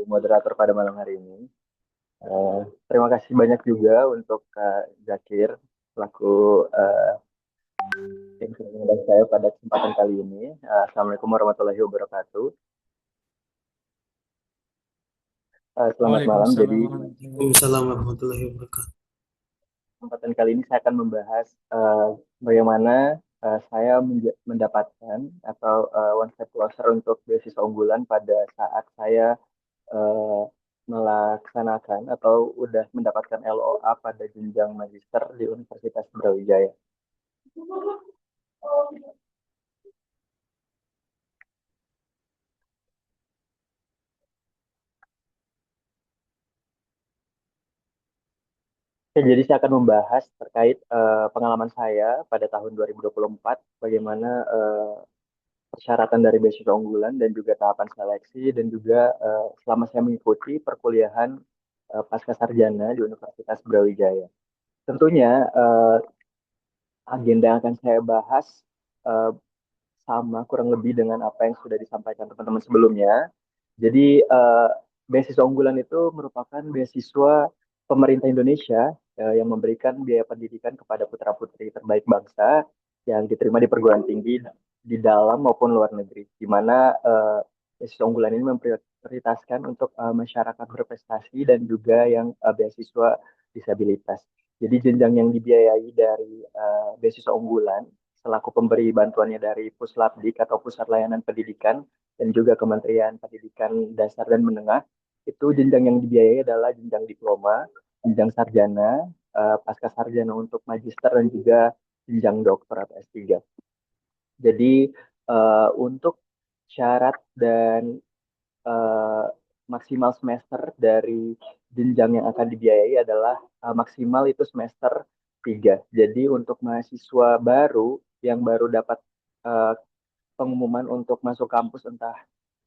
moderator pada malam hari ini. Terima kasih banyak juga untuk Kak Zakir selaku eh, yang sudah mengundang saya pada kesempatan kali ini. Assalamualaikum warahmatullahi wabarakatuh. Selamat malam. Waalaikumsalam Jadi Waalaikumsalam warahmatullahi wabarakatuh. kesempatan kali ini saya akan membahas bagaimana saya mendapatkan atau one step closer untuk beasiswa unggulan pada saat saya eh, melaksanakan atau udah mendapatkan LOA pada jenjang magister di Universitas Brawijaya. Oke, jadi saya akan membahas terkait pengalaman saya pada tahun 2024, bagaimana persyaratan dari beasiswa unggulan dan juga tahapan seleksi dan juga selama saya mengikuti perkuliahan pasca sarjana di Universitas Brawijaya. Tentunya agenda yang akan saya bahas eh, sama kurang lebih dengan apa yang sudah disampaikan teman-teman sebelumnya. Jadi beasiswa unggulan itu merupakan beasiswa pemerintah Indonesia yang memberikan biaya pendidikan kepada putra-putri terbaik bangsa yang diterima di perguruan tinggi di dalam maupun luar negeri. Di mana beasiswa unggulan ini memprioritaskan untuk masyarakat berprestasi dan juga yang beasiswa disabilitas. Jadi jenjang yang dibiayai dari beasiswa unggulan selaku pemberi bantuannya dari Puslapdik atau Pusat Layanan Pendidikan dan juga Kementerian Pendidikan Dasar dan Menengah, itu jenjang yang dibiayai adalah jenjang diploma, jenjang sarjana, pasca sarjana untuk magister dan juga jenjang doktor atau S3. Jadi untuk syarat dan eh, maksimal semester dari jenjang yang akan dibiayai adalah maksimal itu semester 3. Jadi untuk mahasiswa baru yang baru dapat eh, pengumuman untuk masuk kampus entah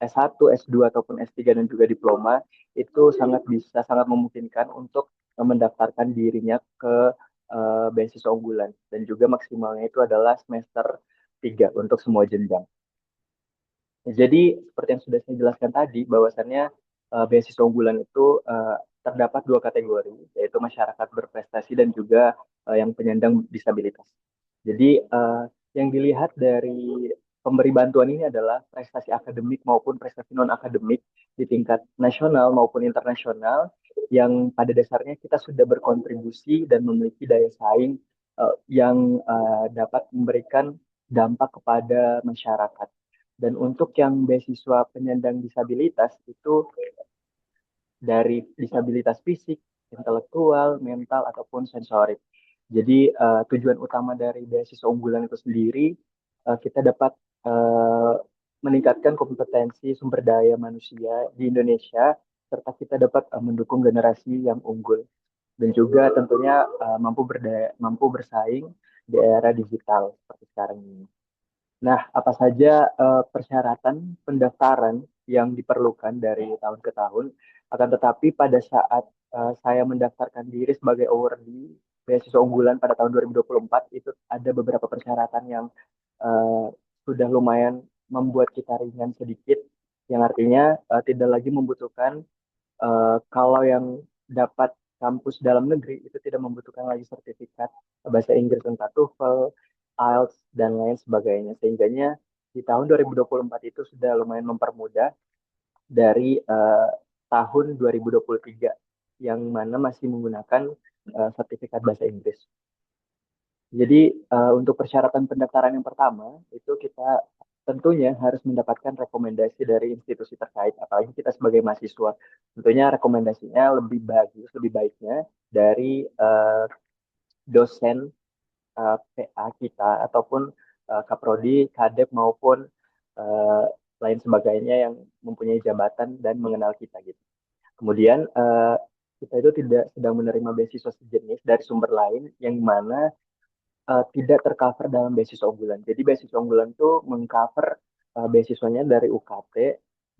S1, S2 ataupun S3 dan juga diploma itu sangat memungkinkan untuk mendaftarkan dirinya ke beasiswa unggulan dan juga maksimalnya itu adalah semester 3 untuk semua jenjang. Jadi seperti yang sudah saya jelaskan tadi, bahwasannya beasiswa unggulan itu terdapat dua kategori, yaitu masyarakat berprestasi dan juga yang penyandang disabilitas. Jadi yang dilihat dari pemberi bantuan ini adalah prestasi akademik maupun prestasi non akademik di tingkat nasional maupun internasional yang pada dasarnya kita sudah berkontribusi dan memiliki daya saing yang dapat memberikan dampak kepada masyarakat. Dan untuk yang beasiswa penyandang disabilitas itu dari disabilitas fisik, intelektual, mental, ataupun sensorik. Jadi tujuan utama dari beasiswa unggulan itu sendiri kita dapat eh, meningkatkan kompetensi sumber daya manusia di Indonesia serta kita dapat mendukung generasi yang unggul dan juga tentunya mampu bersaing di era digital seperti sekarang ini. Nah, apa saja persyaratan pendaftaran yang diperlukan dari tahun ke tahun? Akan tetapi pada saat saya mendaftarkan diri sebagai awardee beasiswa unggulan pada tahun 2024 itu ada beberapa persyaratan yang eh, sudah lumayan membuat kita ringan sedikit, yang artinya tidak lagi membutuhkan kalau yang dapat kampus dalam negeri itu tidak membutuhkan lagi sertifikat bahasa Inggris entah TOEFL, IELTS dan lain sebagainya. Sehingganya di tahun 2024 itu sudah lumayan mempermudah dari tahun 2023 yang mana masih menggunakan sertifikat bahasa Inggris. Jadi untuk persyaratan pendaftaran yang pertama itu kita tentunya harus mendapatkan rekomendasi dari institusi terkait, apalagi kita sebagai mahasiswa. Tentunya rekomendasinya lebih bagus, lebih baiknya dari dosen PA kita ataupun Kaprodi, Kadep maupun eh, lain sebagainya yang mempunyai jabatan dan mengenal kita gitu. Kemudian kita itu tidak sedang menerima beasiswa sejenis dari sumber lain yang mana tidak tercover dalam beasiswa unggulan. Jadi beasiswa unggulan itu mengcover beasiswanya dari UKT,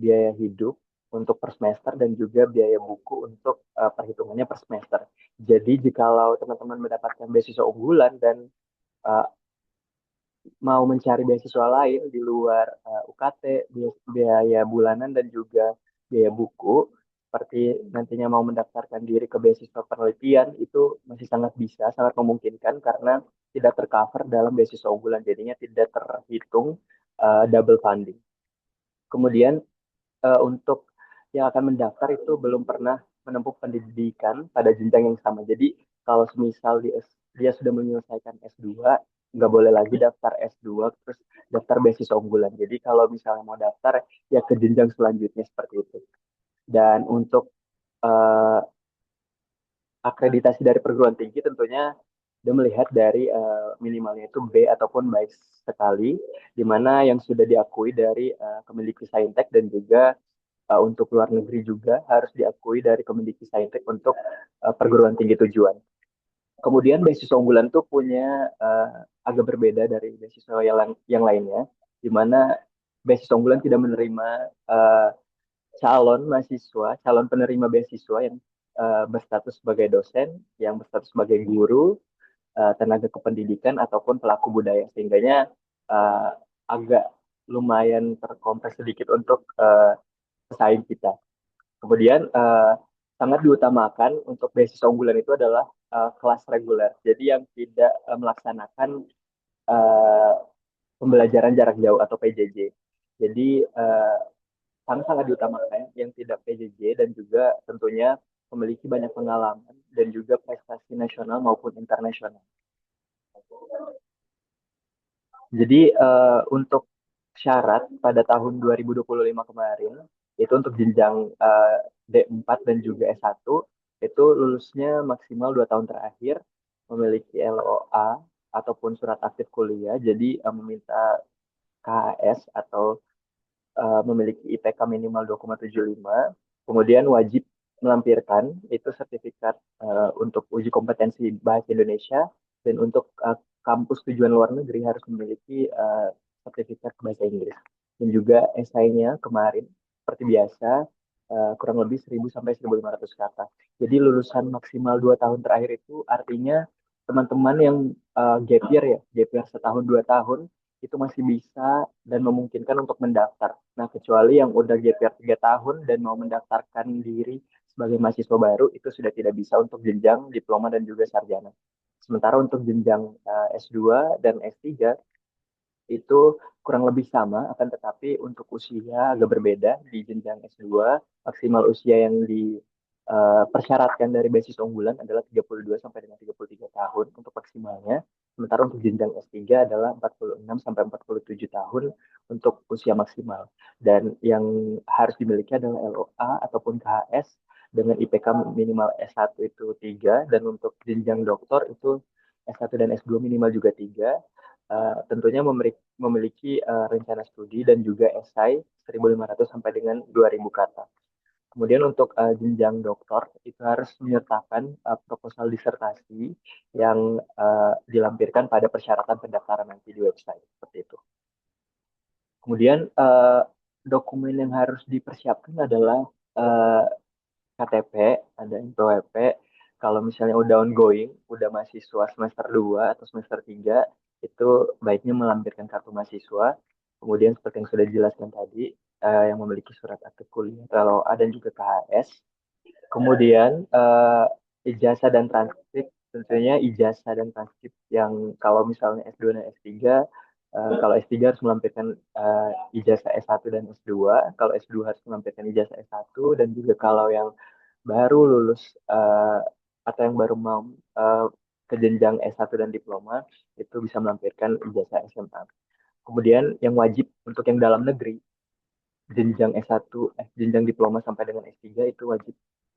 biaya hidup untuk per semester dan juga biaya buku untuk perhitungannya per semester. Jadi jikalau teman-teman mendapatkan beasiswa unggulan dan uh, mau mencari beasiswa lain di luar UKT, biaya bulanan dan juga biaya buku, seperti nantinya mau mendaftarkan diri ke beasiswa penelitian itu masih sangat bisa, sangat memungkinkan karena tidak tercover dalam beasiswa unggulan, jadinya tidak terhitung double funding. Kemudian untuk yang akan mendaftar itu belum pernah menempuh pendidikan pada jenjang yang sama. Jadi kalau semisal dia sudah menyelesaikan S2, nggak boleh lagi daftar S2 terus daftar beasiswa unggulan. Jadi kalau misalnya mau daftar ya ke jenjang selanjutnya seperti itu. Dan untuk eh, akreditasi dari perguruan tinggi tentunya dia melihat dari minimalnya itu B ataupun baik sekali, di mana yang sudah diakui dari Kemendikbud dan juga untuk luar negeri juga harus diakui dari Kemendikbud untuk perguruan tinggi tujuan. Kemudian beasiswa unggulan tuh punya agak berbeda dari beasiswa yang lainnya, di mana beasiswa unggulan tidak menerima uh, calon mahasiswa, calon penerima beasiswa yang berstatus sebagai dosen, yang berstatus sebagai guru, tenaga kependidikan ataupun pelaku budaya, sehingganya agak lumayan terkompres sedikit untuk pesaing kita. Kemudian sangat diutamakan untuk beasiswa unggulan itu adalah kelas reguler. Jadi yang tidak melaksanakan uh, pembelajaran jarak jauh atau PJJ. Jadi sangat-sangat diutamakan yang tidak PJJ dan juga tentunya memiliki banyak pengalaman dan juga prestasi nasional maupun internasional. Jadi untuk syarat pada tahun 2025 kemarin itu untuk jenjang D4 dan juga S1 itu lulusnya maksimal 2 tahun terakhir memiliki LOA ataupun surat aktif kuliah. Jadi meminta KHS atau memiliki IPK minimal 2,75. Kemudian wajib melampirkan itu sertifikat untuk uji kompetensi bahasa Indonesia dan untuk kampus tujuan luar negeri harus memiliki sertifikat bahasa Inggris. Dan juga esainya kemarin seperti biasa kurang lebih 1000 sampai 1500 kata. Jadi lulusan maksimal 2 tahun terakhir itu artinya teman-teman yang gap year ya, gap year setahun 2 tahun itu masih bisa dan memungkinkan untuk mendaftar. Nah, kecuali yang udah gap year 3 tahun dan mau mendaftarkan diri sebagai mahasiswa baru itu sudah tidak bisa untuk jenjang diploma dan juga sarjana. Sementara untuk jenjang S2 dan S3 itu kurang lebih sama, akan tetapi untuk usia agak berbeda. Di jenjang S2, maksimal usia yang dipersyaratkan dari beasiswa unggulan adalah 32 sampai dengan 33 tahun untuk maksimalnya. Sementara untuk jenjang S3 adalah 46 sampai 47 tahun untuk usia maksimal. Dan yang harus dimiliki adalah LOA ataupun KHS dengan IPK minimal S1 itu 3, dan untuk jenjang doktor itu S1 dan S2 minimal juga 3. Tentunya memiliki rencana studi dan juga esai 1.500 sampai dengan 2.000 kata. Kemudian untuk jenjang doktor itu harus menyertakan proposal disertasi yang dilampirkan pada persyaratan pendaftaran nanti di website seperti itu. Kemudian dokumen yang harus dipersiapkan adalah uh, KTP, ada NPWP. Kalau misalnya udah ongoing, udah mahasiswa semester 2 atau semester 3, itu baiknya melampirkan kartu mahasiswa. Kemudian seperti yang sudah dijelaskan tadi, yang memiliki surat aktif kuliah, LOA, dan juga KHS. Kemudian ijazah dan transkrip, tentunya ijazah dan transkrip yang kalau misalnya S2 dan S3, kalau S3 harus melampirkan ijazah S1 dan S2, kalau S2 harus melampirkan ijazah S1, dan juga kalau yang baru lulus atau yang baru mau uh, ke jenjang S1 dan diploma itu bisa melampirkan ijazah SMA. Kemudian yang wajib untuk yang dalam negeri jenjang S1, jenjang diploma sampai dengan S3 itu wajib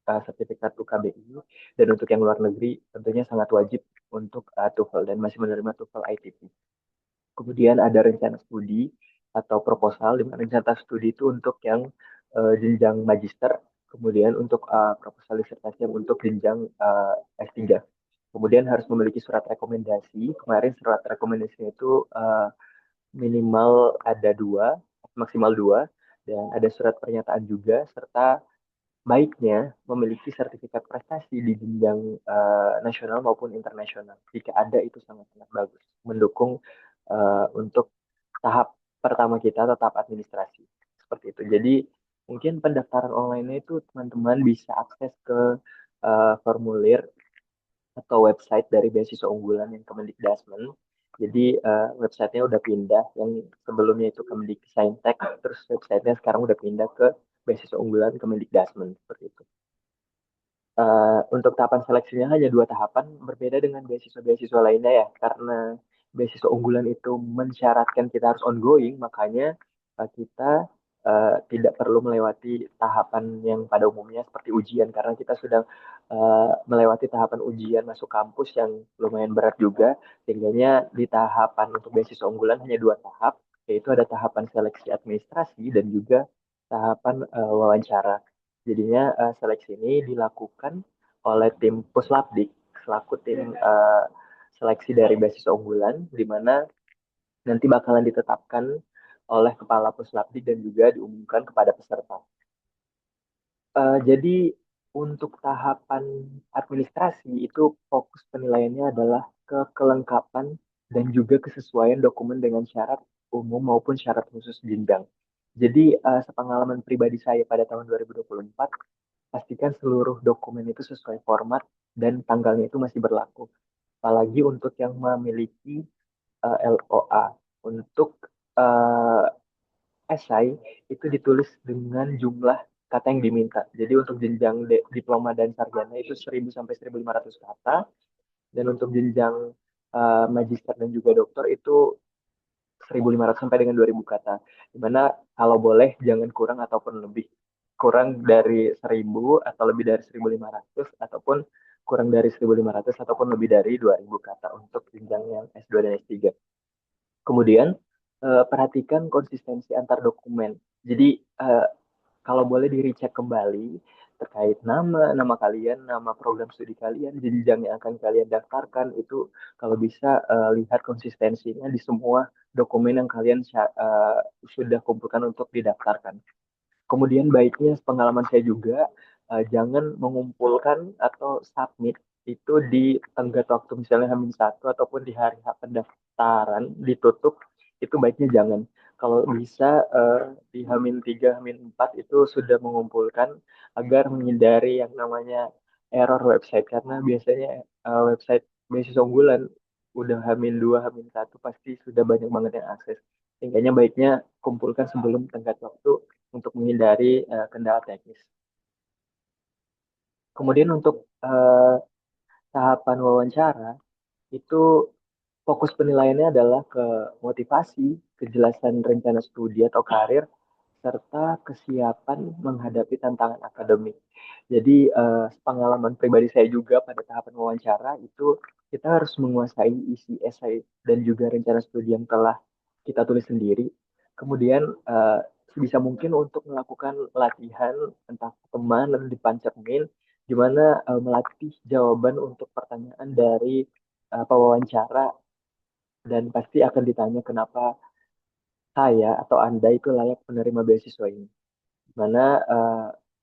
sertifikat UKBI, dan untuk yang luar negeri tentunya sangat wajib untuk TOEFL dan masih menerima TOEFL ITP. Kemudian ada rencana studi atau proposal, di mana rencana studi itu untuk yang jenjang magister, kemudian untuk proposal disertasi yang untuk jenjang S3. Kemudian harus memiliki surat rekomendasi. Kemarin surat rekomendasi itu minimal ada dua, maksimal dua, dan ada surat pernyataan juga, serta baiknya memiliki sertifikat prestasi di jenjang nasional maupun internasional. Jika ada itu sangat-sangat bagus, mendukung untuk tahap pertama kita atau tahap administrasi seperti itu. Jadi Mungkin pendaftaran online itu teman-teman bisa akses ke formulir atau website dari beasiswa unggulan yang Kemendikbudristek. Jadi websitenya udah pindah, yang sebelumnya itu Kemendiksaintek, terus websitenya sekarang udah pindah ke beasiswa unggulan Kemendikbudristek seperti itu. Untuk tahapan seleksinya hanya dua tahapan, berbeda dengan beasiswa-beasiswa lainnya ya, karena beasiswa unggulan itu mensyaratkan kita harus ongoing, makanya kita tidak perlu melewati tahapan yang pada umumnya seperti ujian, karena kita sudah melewati tahapan ujian masuk kampus yang lumayan berat juga, sehingga di tahapan untuk beasiswa unggulan hanya dua tahap, yaitu ada tahapan seleksi administrasi dan juga tahapan wawancara. Jadinya seleksi ini dilakukan oleh tim Puslapdik selaku tim seleksi dari beasiswa unggulan, di mana nanti bakalan ditetapkan oleh Kepala Puslapdik dan juga diumumkan kepada peserta. Jadi untuk tahapan administrasi itu fokus penilaiannya adalah ke kelengkapan dan juga kesesuaian dokumen dengan syarat umum maupun syarat khusus jenjang. Jadi sepengalaman pribadi saya pada tahun 2024, pastikan seluruh dokumen itu sesuai format dan tanggalnya itu masih berlaku. Apalagi untuk yang memiliki LOA. Untuk uh, esai itu ditulis dengan jumlah kata yang diminta. Jadi untuk jenjang diploma dan sarjana itu 1000 sampai 1500 kata, dan untuk jenjang magister dan juga doktor itu 1500 sampai dengan 2000 kata. Dimana kalau boleh jangan kurang ataupun lebih. Kurang dari 1000 atau lebih dari 1500 ataupun kurang dari 1500 ataupun lebih dari 2000 kata untuk jenjang yang S2 dan S3. Kemudian perhatikan konsistensi antar dokumen. Jadi eh, kalau boleh di recheck kembali terkait nama kalian, nama program studi kalian, jenjang yang akan kalian daftarkan itu kalau bisa lihat konsistensinya di semua dokumen yang kalian sudah kumpulkan untuk didaftarkan. Kemudian baiknya pengalaman saya juga jangan mengumpulkan atau submit itu di tenggat waktu misalnya H-1 ataupun di hari H pendaftaran ditutup, itu baiknya jangan. Kalau bisa di H-3, H-4 itu sudah mengumpulkan agar menghindari yang namanya error website, karena biasanya website beasiswa unggulan udah H-2, H-1 pasti sudah banyak banget yang akses. Sehingga baiknya kumpulkan sebelum tenggat waktu untuk menghindari kendala teknis. Kemudian untuk tahapan wawancara itu fokus penilaiannya adalah ke motivasi, kejelasan rencana studi atau karir, serta kesiapan menghadapi tantangan akademik. Jadi pengalaman pribadi saya juga pada tahapan wawancara itu kita harus menguasai isi esai dan juga rencana studi yang telah kita tulis sendiri. Kemudian sebisa mungkin untuk melakukan latihan entah teman atau di pancermin, di mana melatih jawaban untuk pertanyaan dari pewawancara, dan pasti akan ditanya kenapa saya atau Anda itu layak menerima beasiswa ini. Mana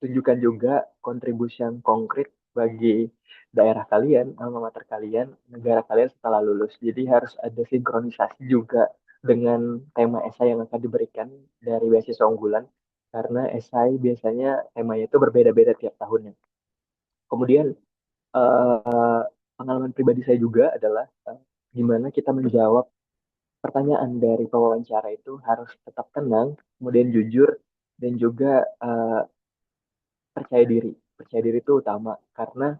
tunjukkan juga kontribusi yang konkret bagi daerah kalian, alma mater kalian, negara kalian setelah lulus. Jadi harus ada sinkronisasi juga dengan tema esai yang akan diberikan dari beasiswa unggulan, karena esai biasanya temanya itu berbeda-beda tiap tahunnya. Kemudian eh, pengalaman pribadi saya juga adalah gimana kita menjawab pertanyaan dari pewawancara itu harus tetap tenang, kemudian jujur, dan juga percaya diri. Percaya diri itu utama karena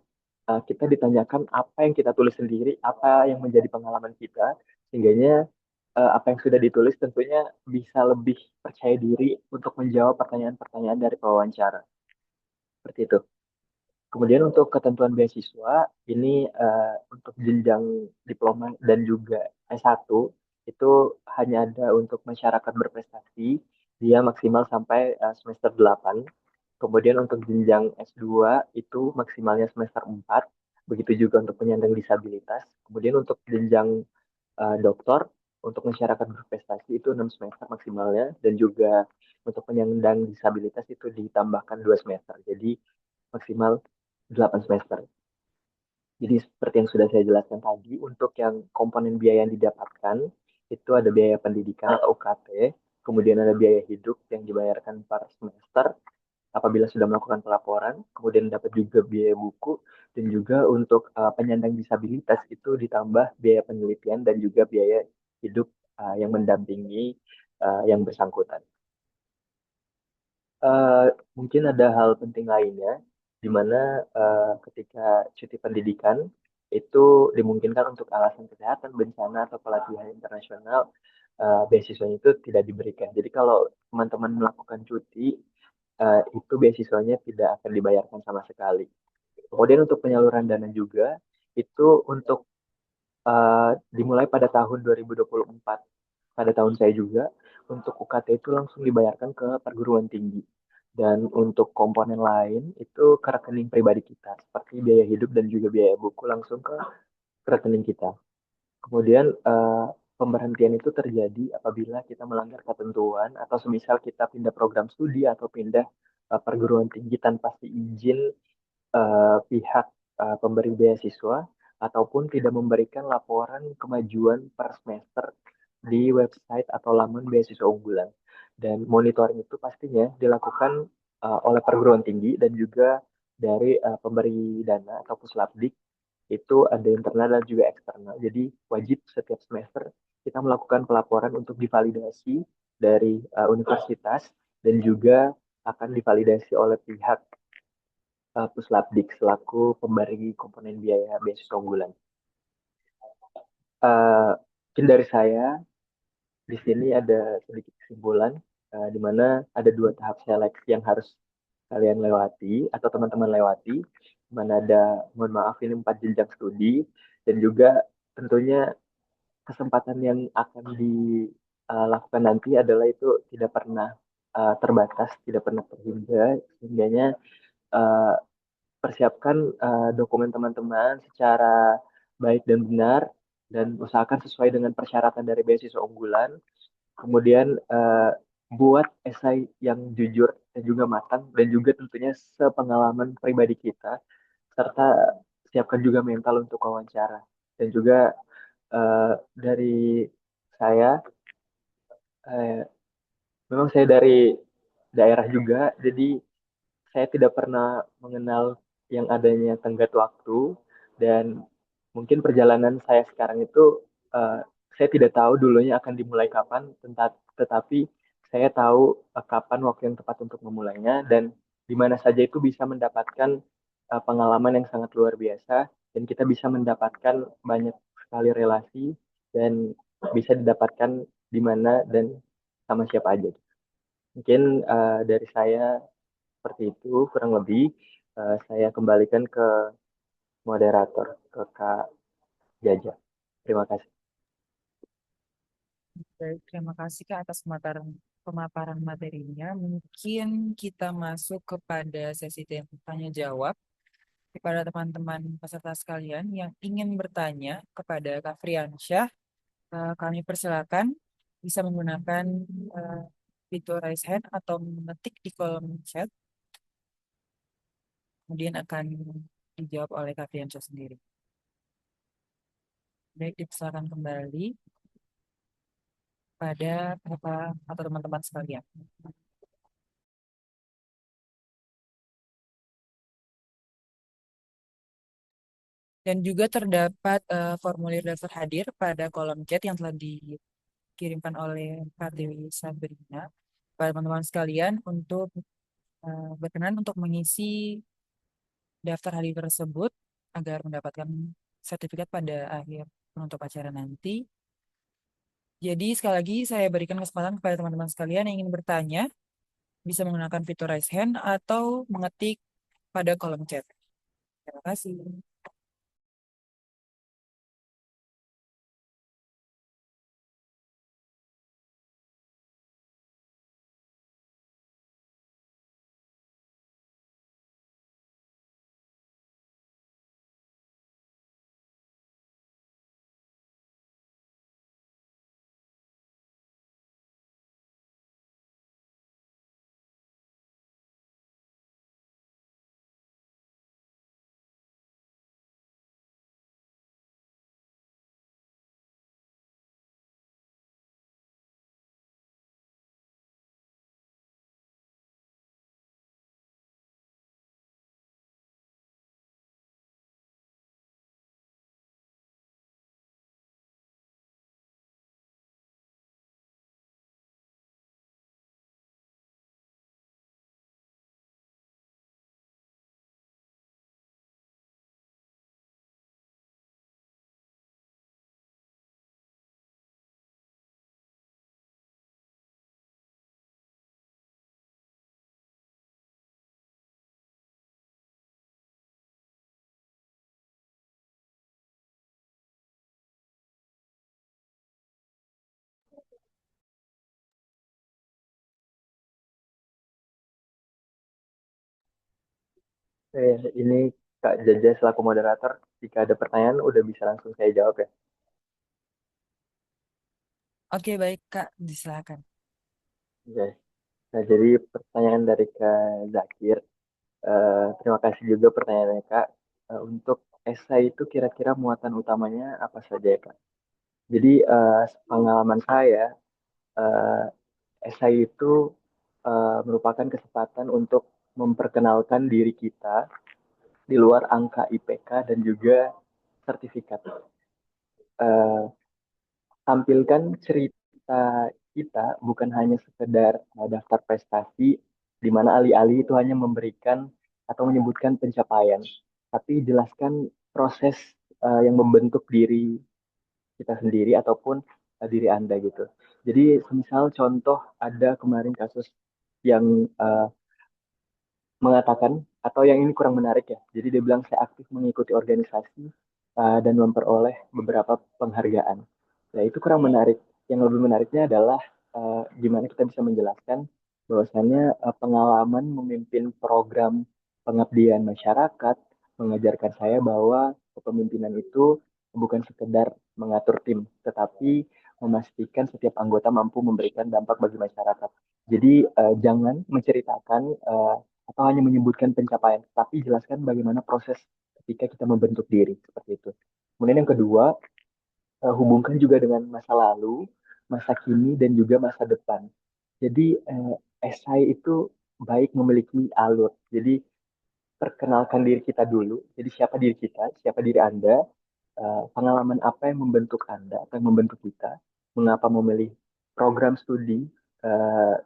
kita ditanyakan apa yang kita tulis sendiri, apa yang menjadi pengalaman kita, sehingga apa yang sudah ditulis tentunya bisa lebih percaya diri untuk menjawab pertanyaan-pertanyaan dari pewawancara. Seperti itu. Kemudian untuk ketentuan beasiswa, ini untuk jenjang diploma dan juga S1 itu hanya ada untuk masyarakat berprestasi, dia maksimal sampai semester 8. Kemudian untuk jenjang S2 itu maksimalnya semester 4. Begitu juga untuk penyandang disabilitas. Kemudian untuk jenjang doktor, untuk masyarakat berprestasi itu 6 semester maksimalnya. Dan juga untuk penyandang disabilitas itu ditambahkan 2 semester. Jadi maksimal 8 semester. Jadi seperti yang sudah saya jelaskan tadi, untuk yang komponen biaya yang didapatkan, itu ada biaya pendidikan atau UKT, kemudian ada biaya hidup yang dibayarkan per semester, apabila sudah melakukan pelaporan, kemudian dapat juga biaya buku, dan juga untuk penyandang disabilitas itu ditambah biaya penelitian dan juga biaya hidup yang mendampingi yang bersangkutan. Eh, Mungkin ada hal penting lainnya, di mana ketika cuti pendidikan itu dimungkinkan untuk alasan kesehatan, bencana, atau pelatihan internasional, beasiswanya itu tidak diberikan. Jadi kalau teman-teman melakukan cuti, itu beasiswanya tidak akan dibayarkan sama sekali. Kemudian untuk penyaluran dana juga, itu untuk dimulai pada tahun 2024. Pada tahun saya juga, untuk UKT itu langsung dibayarkan ke perguruan tinggi. Dan untuk komponen lain itu ke rekening pribadi kita, seperti biaya hidup dan juga biaya buku langsung ke rekening kita. Kemudian pemberhentian itu terjadi apabila kita melanggar ketentuan atau semisal kita pindah program studi atau pindah perguruan tinggi tanpa izin pihak pemberi beasiswa ataupun tidak memberikan laporan kemajuan per semester di website atau laman beasiswa unggulan. Dan monitoring itu pastinya dilakukan oleh perguruan tinggi dan juga dari pemberi dana atau puslapdik, itu ada internal dan juga eksternal. Jadi wajib setiap semester kita melakukan pelaporan untuk divalidasi dari universitas dan juga akan divalidasi oleh pihak Puslapdik selaku pemberi komponen biaya beasiswa unggulan. Mungkin dari saya di sini ada sedikit kesimpulan, di mana ada dua tahap seleksi yang harus kalian lewati atau teman-teman lewati, di mana ada, mohon maaf, ini 4 jenjang studi, dan juga tentunya kesempatan yang akan dilakukan nanti adalah itu tidak pernah terbatas, tidak pernah terhingga, sehingganya uh, persiapkan dokumen teman-teman secara baik dan benar, dan usahakan sesuai dengan persyaratan dari beasiswa unggulan. Kemudian buat esai yang jujur dan juga matang, dan juga tentunya sepengalaman pribadi kita, serta siapkan juga mental untuk wawancara. Dan juga dari saya, eh, memang saya dari daerah juga, jadi saya tidak pernah mengenal yang adanya tenggat waktu, dan mungkin perjalanan saya sekarang itu eh, saya tidak tahu dulunya akan dimulai kapan, tetapi saya tahu kapan waktu yang tepat untuk memulainya, dan di mana saja itu bisa mendapatkan pengalaman yang sangat luar biasa, dan kita bisa mendapatkan banyak sekali relasi, dan bisa didapatkan di mana dan sama siapa aja. Mungkin dari saya seperti itu kurang lebih. Saya kembalikan ke moderator, ke Kak Jaja. Terima kasih. Baik, terima kasih Kak atas pemaparan materinya. Mungkin kita masuk kepada sesi tanya jawab kepada teman-teman peserta sekalian yang ingin bertanya kepada Kak Friansyah. Kami persilakan bisa menggunakan eh, fitur raise hand atau mengetik di kolom chat, kemudian akan dijawab oleh Kak Friansyah sendiri. Baik, dipersilakan kembali pada Bapak atau teman-teman sekalian. Dan juga terdapat formulir daftar hadir pada kolom chat yang telah dikirimkan oleh Kak Dewi Sabrina pada teman-teman sekalian untuk berkenan untuk mengisi daftar hadir tersebut agar mendapatkan sertifikat pada akhir penutup acara nanti. Jadi sekali lagi saya berikan kesempatan kepada teman-teman sekalian yang ingin bertanya bisa menggunakan fitur raise hand atau mengetik pada kolom chat. Terima kasih. Ini Kak Jaja selaku moderator, jika ada pertanyaan udah bisa langsung saya jawab ya. Oke, baik Kak, disilakan. Oke. Nah, jadi pertanyaan dari Kak Zakir. Terima kasih juga pertanyaannya Kak. Untuk esai itu kira-kira muatan utamanya apa saja ya Kak? Jadi pengalaman saya, eh, esai itu merupakan kesempatan untuk memperkenalkan diri kita di luar angka IPK dan juga sertifikat. Eh, Tampilkan cerita kita bukan hanya sekedar daftar prestasi, di mana alih-alih itu hanya memberikan atau menyebutkan pencapaian, tapi jelaskan proses yang membentuk diri kita sendiri ataupun diri Anda gitu. Jadi, misal contoh ada kemarin kasus yang mengatakan atau yang ini kurang menarik ya. Jadi dia bilang saya aktif mengikuti organisasi dan memperoleh beberapa penghargaan. Nah, itu kurang menarik. Yang lebih menariknya adalah gimana kita bisa menjelaskan bahwasannya pengalaman memimpin program pengabdian masyarakat mengajarkan saya bahwa kepemimpinan itu bukan sekedar mengatur tim, tetapi memastikan setiap anggota mampu memberikan dampak bagi masyarakat. Jadi jangan menceritakan atau hanya menyebutkan pencapaian, tapi jelaskan bagaimana proses ketika kita membentuk diri seperti itu. Kemudian yang kedua, hubungkan juga dengan masa lalu, masa kini, dan juga masa depan. Jadi esai itu baik memiliki alur. Jadi perkenalkan diri kita dulu. Jadi siapa diri kita, siapa diri Anda, pengalaman apa yang membentuk Anda, apa yang membentuk kita, mengapa memilih program studi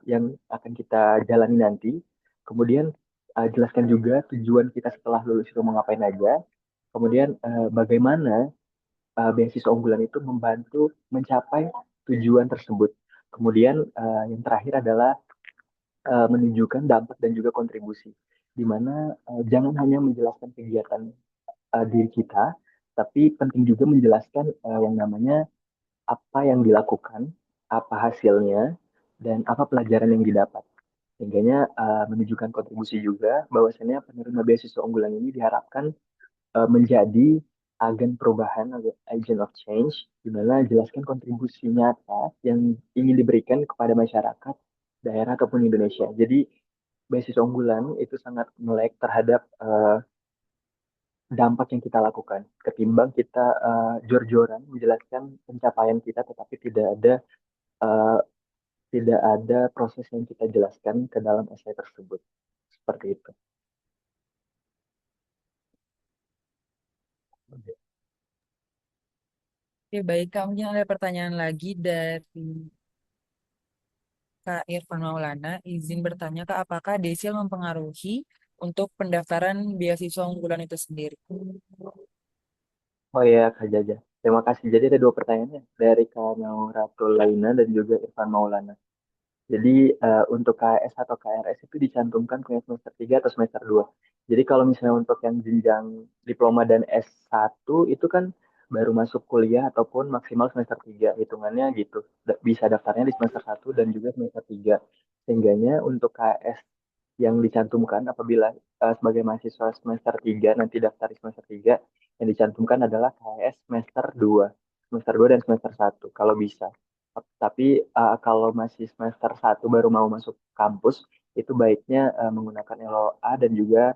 yang akan kita jalani nanti. Kemudian jelaskan juga tujuan kita setelah lulus itu mau ngapain aja. Kemudian bagaimana beasiswa unggulan itu membantu mencapai tujuan tersebut. Kemudian yang terakhir adalah menunjukkan dampak dan juga kontribusi, di mana jangan hanya menjelaskan kegiatan diri kita, tapi penting juga menjelaskan yang namanya apa yang dilakukan, apa hasilnya, dan apa pelajaran yang didapat. Sehingga menunjukkan kontribusi juga bahwasannya penerima beasiswa unggulan ini diharapkan menjadi agen perubahan atau agent of change, di mana jelaskan kontribusi nyata yang ingin diberikan kepada masyarakat, daerah ataupun Indonesia. Jadi beasiswa unggulan itu sangat melek terhadap dampak yang kita lakukan ketimbang kita jor-joran menjelaskan pencapaian kita tetapi uh, tidak ada proses yang kita jelaskan ke dalam essay tersebut seperti itu. Oke, baik Kak, mungkin ada pertanyaan lagi dari Kak Irfan Maulana. Izin bertanya Kak, apakah desil mempengaruhi untuk pendaftaran beasiswa unggulan itu sendiri? Oh iya Kak Jaja, terima kasih. Jadi ada dua pertanyaannya dari Kak Nauratul Laina dan juga Irfan Maulana. Jadi untuk KS atau KRS itu dicantumkan ke semester 3 atau semester 2. Jadi kalau misalnya untuk yang jenjang diploma dan S1 itu kan baru masuk kuliah ataupun maksimal semester 3 hitungannya gitu. Bisa daftarnya di semester 1 dan juga semester 3. Sehingganya untuk KS yang dicantumkan apabila sebagai mahasiswa semester 3 nanti daftar di semester 3 yang dicantumkan adalah KS semester 2. Semester 2 dan semester 1 kalau bisa. Tapi kalau masih semester 1 baru mau masuk kampus, itu baiknya menggunakan LOA dan juga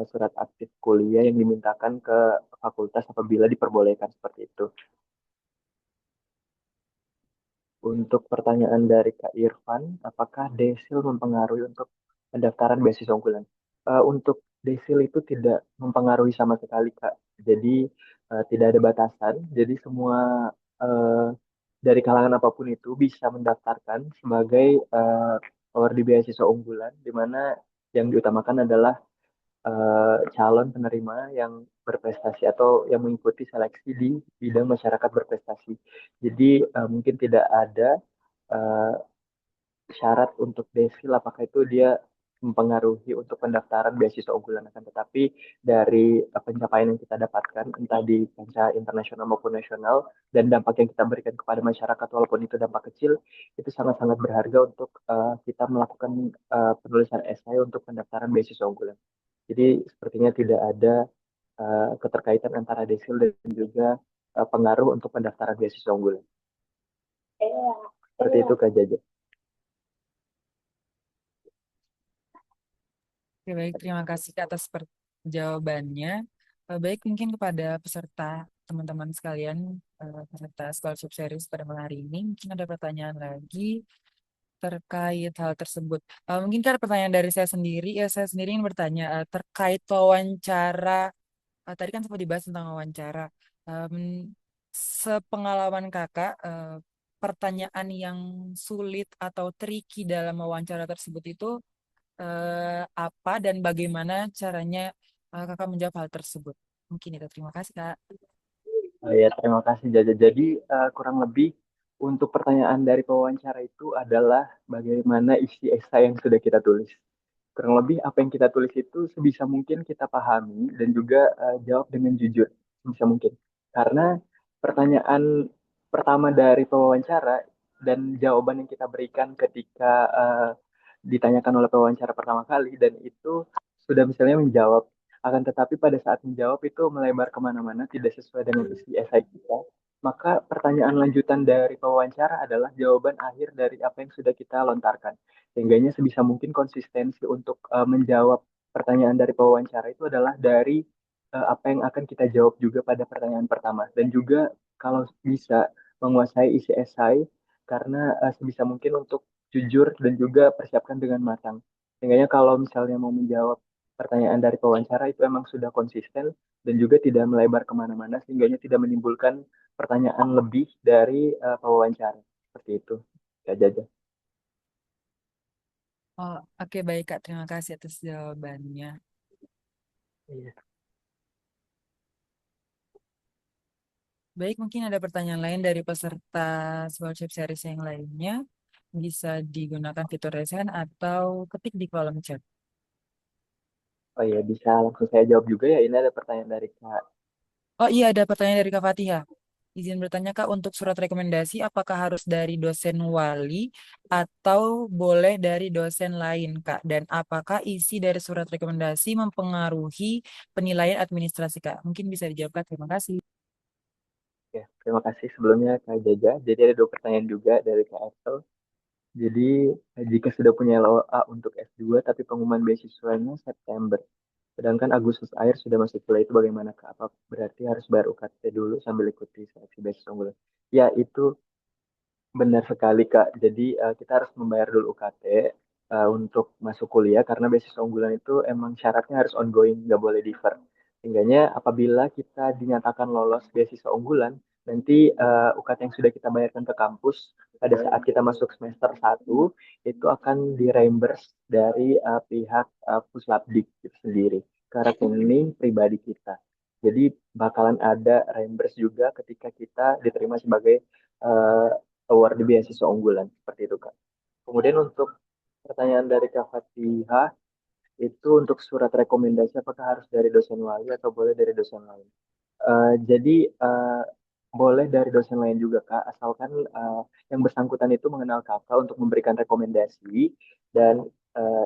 surat aktif kuliah yang dimintakan ke fakultas apabila diperbolehkan seperti itu. Untuk pertanyaan dari Kak Irfan, apakah Desil mempengaruhi untuk pendaftaran beasiswa unggulan? Untuk Desil itu tidak mempengaruhi sama sekali, Kak. Jadi tidak ada batasan. Jadi semua eh, dari kalangan apapun itu bisa mendaftarkan sebagai awardee beasiswa unggulan, di mana yang diutamakan adalah calon penerima yang berprestasi atau yang mengikuti seleksi di bidang masyarakat berprestasi. Jadi mungkin tidak ada eh, syarat untuk desil apakah itu dia mempengaruhi untuk pendaftaran beasiswa unggulan akan tetapi dari pencapaian yang kita dapatkan entah di kancah internasional maupun nasional dan dampak yang kita berikan kepada masyarakat walaupun itu dampak kecil itu sangat-sangat berharga untuk kita melakukan penulisan esai untuk pendaftaran beasiswa unggulan. Jadi sepertinya tidak ada keterkaitan antara desil dan juga pengaruh untuk pendaftaran beasiswa unggulan. Seperti itu Kak Jaja. Oke, baik, terima kasih Kak atas jawabannya. Baik, mungkin kepada peserta teman-teman sekalian, peserta scholarship series pada malam hari ini, mungkin ada pertanyaan lagi terkait hal tersebut. Mungkin kan ada pertanyaan dari saya sendiri, ya saya sendiri ingin bertanya terkait wawancara. Tadi kan sempat dibahas tentang wawancara. Em, Sepengalaman kakak, pertanyaan yang sulit atau tricky dalam wawancara tersebut itu apa dan bagaimana caranya kakak menjawab hal tersebut? Mungkin itu. Terima kasih, Kak. Ya, terima kasih Jaja. Jadi kurang lebih untuk pertanyaan dari pewawancara itu adalah bagaimana isi esai yang sudah kita tulis. Kurang lebih apa yang kita tulis itu sebisa mungkin kita pahami dan juga jawab dengan jujur sebisa mungkin. Karena pertanyaan pertama dari pewawancara dan jawaban yang kita berikan ketika ditanyakan oleh pewawancara pertama kali dan itu sudah misalnya menjawab, akan tetapi pada saat menjawab itu melebar kemana-mana tidak sesuai dengan isi esai kita, maka pertanyaan lanjutan dari pewawancara adalah jawaban akhir dari apa yang sudah kita lontarkan. Sehingganya sebisa mungkin konsistensi untuk menjawab pertanyaan dari pewawancara itu adalah dari apa yang akan kita jawab juga pada pertanyaan pertama. Dan juga kalau bisa menguasai isi esai karena sebisa mungkin untuk jujur dan juga persiapkan dengan matang. Sehingganya kalau misalnya mau menjawab pertanyaan dari pewawancara itu emang sudah konsisten dan juga tidak melebar kemana-mana sehingganya tidak menimbulkan pertanyaan lebih dari pewawancara. Seperti itu. Ya, Jaja. Oh, oke, baik, Kak. Terima kasih atas jawabannya. Iya. Baik, mungkin ada pertanyaan lain dari peserta scholarship series yang lainnya. Bisa digunakan fitur raise hand atau ketik di kolom chat. Oh iya, bisa langsung saya jawab juga ya. Ini ada pertanyaan dari Kak. Oh iya, ada pertanyaan dari Kak Fatihah. Izin bertanya Kak, untuk surat rekomendasi apakah harus dari dosen wali atau boleh dari dosen lain Kak? Dan apakah isi dari surat rekomendasi mempengaruhi penilaian administrasi Kak? Mungkin bisa dijawab Kak, terima kasih. Ya, terima kasih sebelumnya Kak Jaja. Jadi ada dua pertanyaan juga dari Kak Axel. Jadi jika sudah punya LOA untuk S2 tapi pengumuman beasiswanya September, sedangkan Agustus akhir sudah masuk kuliah itu bagaimana Kak? Apa berarti harus bayar UKT dulu sambil ikuti seleksi beasiswa unggulan? Ya, itu benar sekali Kak. Jadi kita harus membayar dulu UKT untuk masuk kuliah karena beasiswa unggulan itu emang syaratnya harus ongoing, nggak boleh defer. Sehingganya apabila kita dinyatakan lolos beasiswa unggulan, nanti UKT yang sudah kita bayarkan ke kampus pada saat kita masuk semester 1 itu akan di-reimburse dari pihak Puslapdik itu sendiri ke rekening pribadi kita. Jadi bakalan ada reimburse juga ketika kita diterima sebagai eh, award beasiswa unggulan seperti itu Kak. Kemudian untuk pertanyaan dari Kak Fatihah itu untuk surat rekomendasi apakah harus dari dosen wali atau boleh dari dosen lain? Jadi boleh dari dosen lain juga Kak, asalkan yang bersangkutan itu mengenal Kakak untuk memberikan rekomendasi dan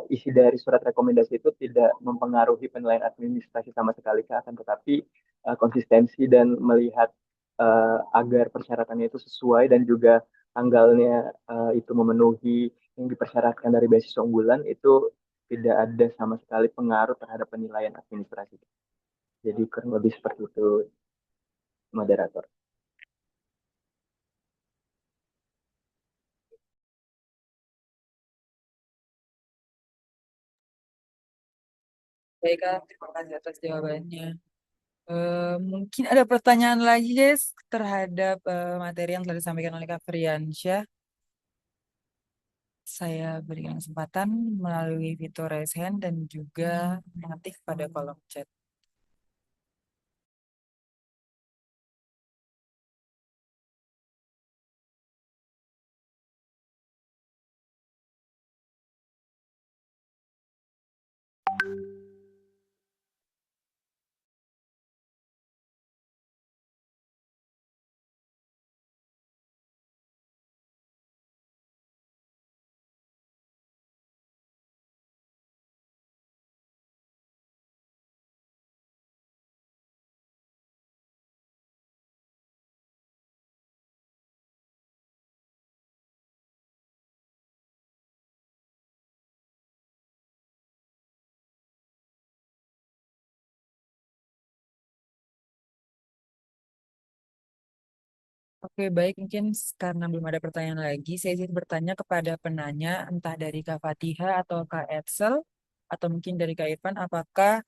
isi dari surat rekomendasi itu tidak mempengaruhi penilaian administrasi sama sekali Kak, akan tetapi konsistensi dan melihat agar persyaratannya itu sesuai dan juga tanggalnya itu memenuhi yang dipersyaratkan dari beasiswa unggulan itu tidak ada sama sekali pengaruh terhadap penilaian administrasi. Jadi kurang lebih seperti itu moderator. Baik Kak, terima kasih atas jawabannya. Mungkin ada pertanyaan lagi guys terhadap materi yang telah disampaikan oleh Kak Friansyah. Saya berikan kesempatan melalui fitur raise hand dan juga mengetik pada kolom chat. Oke, baik. Mungkin karena belum ada pertanyaan lagi, saya izin bertanya kepada penanya, entah dari Kak Fatihah atau Kak Edsel, atau mungkin dari Kak Irfan, apakah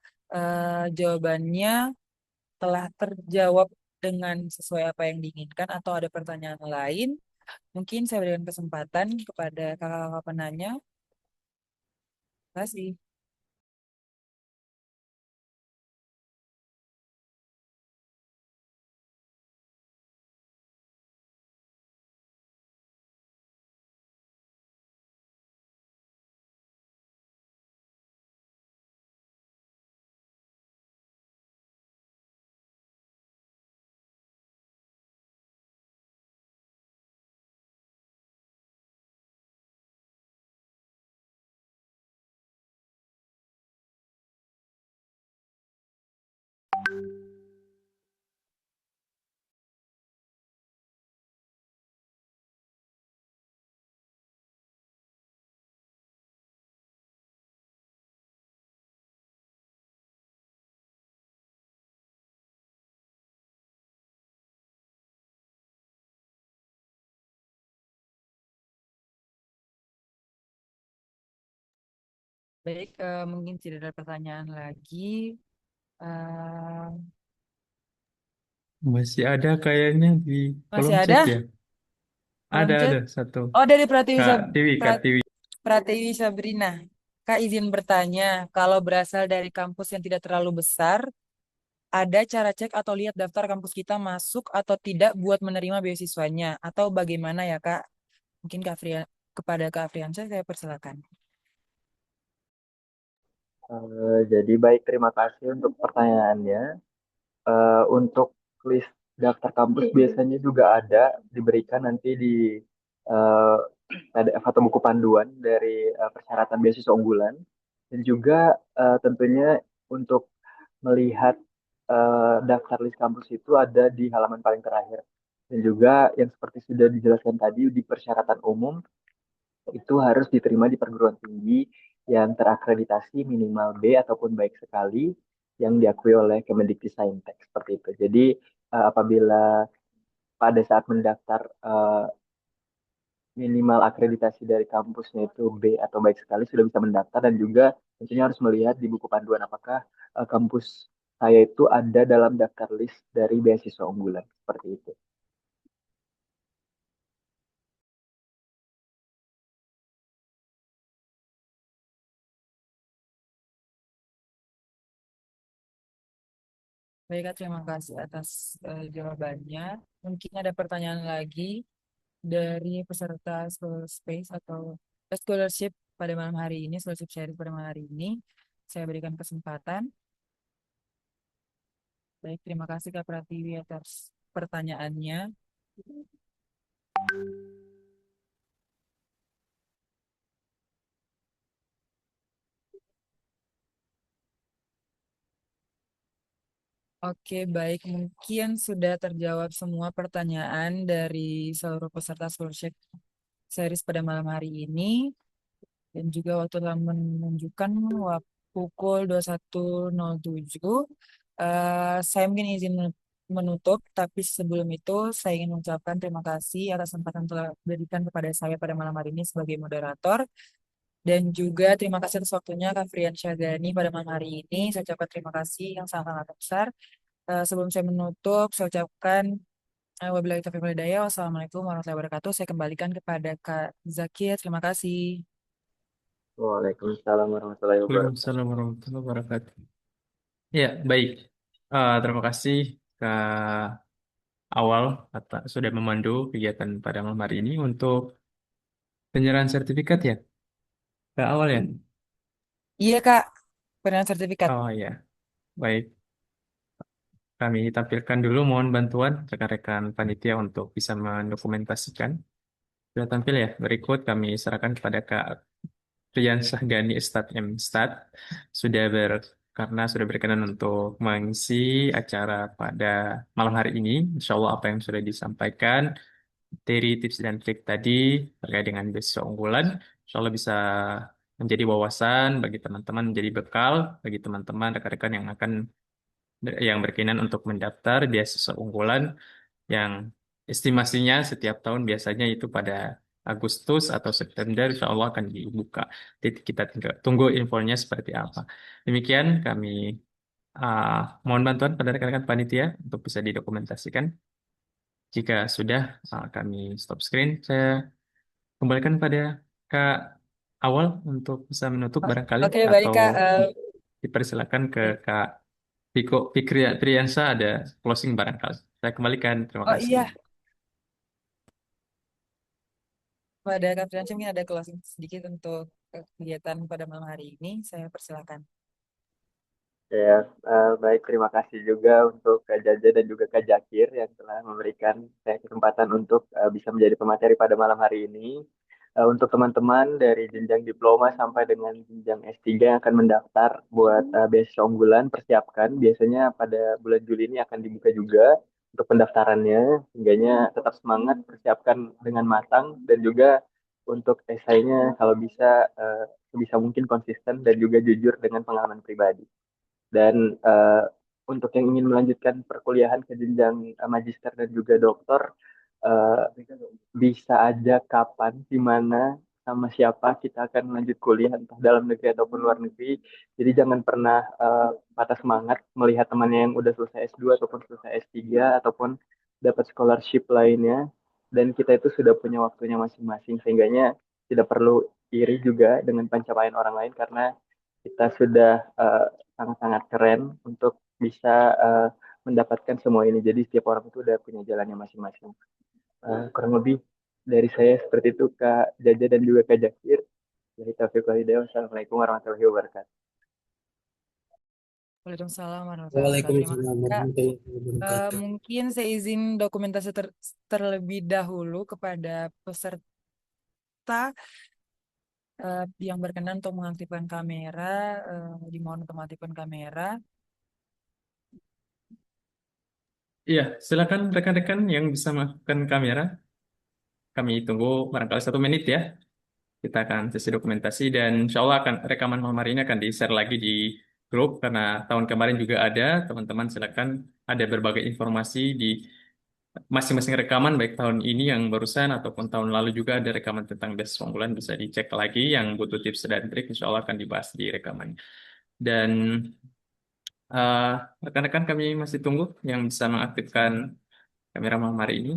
jawabannya telah terjawab dengan sesuai apa yang diinginkan, atau ada pertanyaan lain? Mungkin saya berikan kesempatan kepada kakak-kakak penanya. Terima kasih. Baik, mungkin tidak ada pertanyaan lagi. Eh, Masih ada kayaknya di Masih kolom ada chat ya. kolom Ada chat? satu. Oh, dari Pratiwi, Kak Tiwi, Kak Tiwi. Pratiwi Sabrina. Kak izin bertanya, kalau berasal dari kampus yang tidak terlalu besar, ada cara cek atau lihat daftar kampus kita masuk atau tidak buat menerima beasiswanya? Atau bagaimana ya, Kak? Mungkin kepada Kak Afriansyah saya persilakan. Jadi baik, terima kasih untuk pertanyaannya. Untuk list daftar kampus biasanya juga ada diberikan nanti di eh, PDF atau buku panduan dari persyaratan beasiswa unggulan, dan juga tentunya untuk melihat daftar list kampus itu ada di halaman paling terakhir, dan juga yang seperti sudah dijelaskan tadi di persyaratan umum itu harus diterima di perguruan tinggi yang terakreditasi minimal B ataupun baik sekali yang diakui oleh Kemendikbudristek seperti itu. Jadi apabila pada saat mendaftar minimal akreditasi dari kampusnya itu B atau baik sekali sudah bisa mendaftar, dan juga tentunya harus melihat di buku panduan apakah kampus saya itu ada dalam daftar list dari beasiswa unggulan seperti itu. Baik, Kak, terima kasih atas jawabannya. Mungkin ada pertanyaan lagi dari peserta Space atau scholarship pada malam hari ini, scholarship sharing pada malam hari ini. Saya berikan kesempatan. Baik, terima kasih Kak Pratiwi atas pertanyaannya. Oke, baik. Mungkin sudah terjawab semua pertanyaan dari seluruh peserta scholarship series pada malam hari ini. Dan juga waktu telah menunjukkan pukul 21.07. Saya mungkin izin menutup, tapi sebelum itu saya ingin mengucapkan terima kasih atas kesempatan yang telah diberikan kepada saya pada malam hari ini sebagai moderator. Dan juga terima kasih atas waktunya Kak Frian Syagani pada malam hari ini. Saya ucapkan terima kasih yang sangat-sangat besar. Sebelum saya menutup, saya ucapkan wabillahi taufiq wal hidayah. Wassalamualaikum warahmatullahi wabarakatuh. Saya kembalikan kepada Kak Zakia. Terima kasih. Waalaikumsalam warahmatullahi wabarakatuh. Waalaikumsalam warahmatullahi wabarakatuh. Ya, baik. Terima kasih Kak Awal sudah memandu kegiatan pada malam hari ini untuk penyerahan sertifikat ya. Kak Awal ya? Iya, Kak. Penyerahan sertifikat. Oh ya, baik. Kami tampilkan dulu mohon bantuan rekan-rekan panitia untuk bisa mendokumentasikan. Sudah tampil ya. Berikut kami serahkan kepada Kak Rian Syahgani Stat M Stat karena sudah berkenan untuk mengisi acara pada malam hari ini. Insya Allah apa yang sudah disampaikan dari tips dan trik tadi terkait dengan beasiswa unggulan, insya Allah bisa menjadi wawasan bagi teman-teman, menjadi bekal bagi teman-teman rekan-rekan yang berkenan untuk mendaftar beasiswa unggulan yang estimasinya setiap tahun biasanya itu pada Agustus atau September, insya Allah akan dibuka. Jadi kita tinggal tunggu infonya seperti apa. Demikian kami ah, mohon bantuan pada rekan-rekan panitia untuk bisa didokumentasikan. Jika sudah, kami stop screen. Saya kembalikan pada Kak Awal untuk bisa menutup barangkali, Oke, baik atau Kak. dipersilakan ke Kak Viko Fikri Triansa ada closing barangkali. Saya kembalikan. Terima Oh kasih. iya, pada Kak Friansyah mungkin ada closing sedikit untuk kegiatan pada malam hari ini. Saya persilakan. Ya, baik, terima kasih juga untuk Kak Jaja dan juga Kak Jakir yang telah memberikan saya kesempatan untuk bisa menjadi pemateri pada malam hari ini. Untuk teman-teman dari jenjang diploma sampai dengan jenjang S3 yang akan mendaftar buat beasiswa unggulan, persiapkan. Biasanya pada bulan Juli ini akan dibuka juga untuk pendaftarannya, sehingga tetap semangat, persiapkan dengan matang, dan juga untuk esainya kalau bisa sebisa mungkin konsisten dan juga jujur dengan pengalaman pribadi. Dan untuk yang ingin melanjutkan perkuliahan ke jenjang magister dan juga doktor, eh, bisa aja kapan, di mana, sama siapa kita akan melanjut kuliah, entah dalam negeri ataupun luar negeri. Jadi jangan pernah patah semangat melihat temannya yang udah selesai S2 ataupun selesai S3 ataupun dapat scholarship lainnya. Dan kita itu sudah punya waktunya masing-masing, sehingganya tidak perlu iri juga dengan pencapaian orang lain karena kita sudah sangat-sangat keren untuk bisa eh, mendapatkan semua ini. Jadi setiap orang itu udah punya jalannya masing-masing. Kurang lebih dari saya seperti itu, Kak Jaja dan juga Kak Jakir. Dari Taufiq Walhidayah. Wassalamualaikum warahmatullahi wabarakatuh. Waalaikumsalam warahmatullahi wabarakatuh. Terima Waalaikumsalam kasih Kak. warahmatullahi wabarakatuh. Mungkin saya izin dokumentasi terlebih dahulu kepada peserta yang berkenan untuk mengaktifkan kamera. Dimohon untuk mengaktifkan kamera. Iya, silakan rekan-rekan yang bisa mengaktifkan kamera. Kami tunggu barangkali 1 menit ya. Kita akan sesi dokumentasi dan insya Allah akan rekaman malam hari ini akan di-share lagi di grup karena tahun kemarin juga ada. Teman-teman silakan, ada berbagai informasi di masing-masing rekaman baik tahun ini yang barusan ataupun tahun lalu juga ada rekaman tentang beasiswa unggulan, bisa dicek lagi yang butuh tips dan trik insya Allah akan dibahas di rekaman. Dan eh, rekan-rekan kami masih tunggu yang bisa mengaktifkan kamera malam hari ini.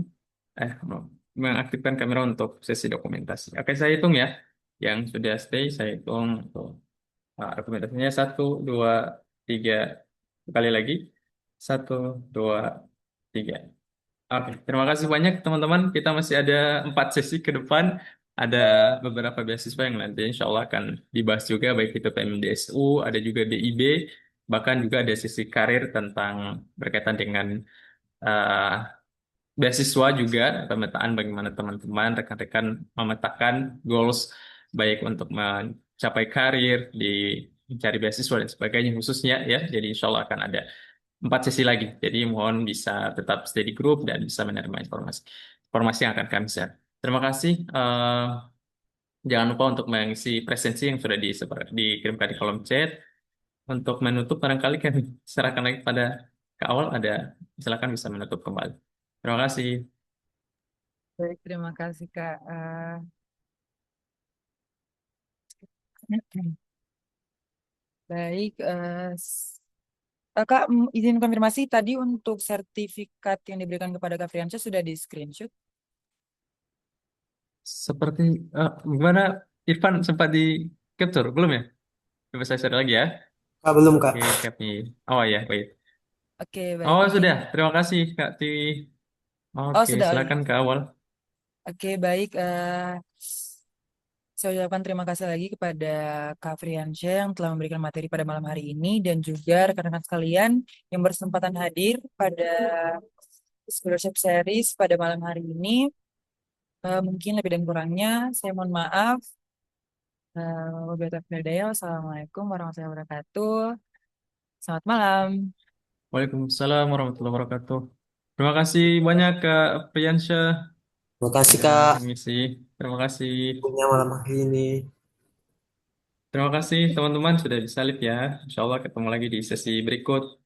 Mengaktifkan kamera untuk sesi dokumentasi. Oke, saya hitung ya. Yang sudah stay, saya hitung untuk dokumentasinya 1, 2, 3. Kali lagi. 1, 2, 3. Oke, terima kasih banyak teman-teman. Kita masih ada 4 sesi ke depan. Ada beberapa beasiswa yang nanti insya Allah akan dibahas juga, baik itu PMDSU, ada juga BIB, bahkan juga ada sesi karir tentang berkaitan dengan eh, beasiswa juga, pemetaan bagaimana teman-teman, rekan-rekan memetakan goals baik untuk mencapai karir, di mencari beasiswa dan sebagainya khususnya ya. Jadi insya Allah akan ada 4 sesi lagi. Jadi mohon bisa tetap stay di grup dan bisa menerima informasi informasi yang akan kami share. Terima kasih. Jangan lupa untuk mengisi presensi yang sudah dikirimkan di kolom chat. Untuk menutup barangkali kami serahkan lagi pada ke awal ada, silakan bisa menutup kembali. Terima kasih. Baik, terima kasih Kak. Baik, Kak, izin konfirmasi tadi untuk sertifikat yang diberikan kepada Kak Friansyah sudah di screenshot. Seperti gimana Irfan, sempat di capture belum ya? Coba saya share lagi ya. Kak, belum Kak. Oke, kami. Oh ya, wait. Oke, baik. Oh Mungkin, sudah, terima kasih Kak Tiwi. oh Oke, sudah. Oh, iya. silakan ke awal. Oke, baik. Saya ucapkan terima kasih lagi kepada Kak Friansyah yang telah memberikan materi pada malam hari ini dan juga rekan-rekan sekalian yang berkesempatan hadir pada scholarship series pada malam hari ini. Mungkin lebih dan kurangnya saya mohon maaf. Wabillahi taufiq wal hidayah. Wassalamualaikum warahmatullahi wabarakatuh. Selamat malam. Waalaikumsalam warahmatullahi wabarakatuh. Terima kasih banyak Kak Priyansyah Terima kasih sudah Kak. mengisi. Terima kasih. Punya malam hari ini. Terima kasih teman-teman sudah disalib ya. Insya Allah ketemu lagi di sesi berikut.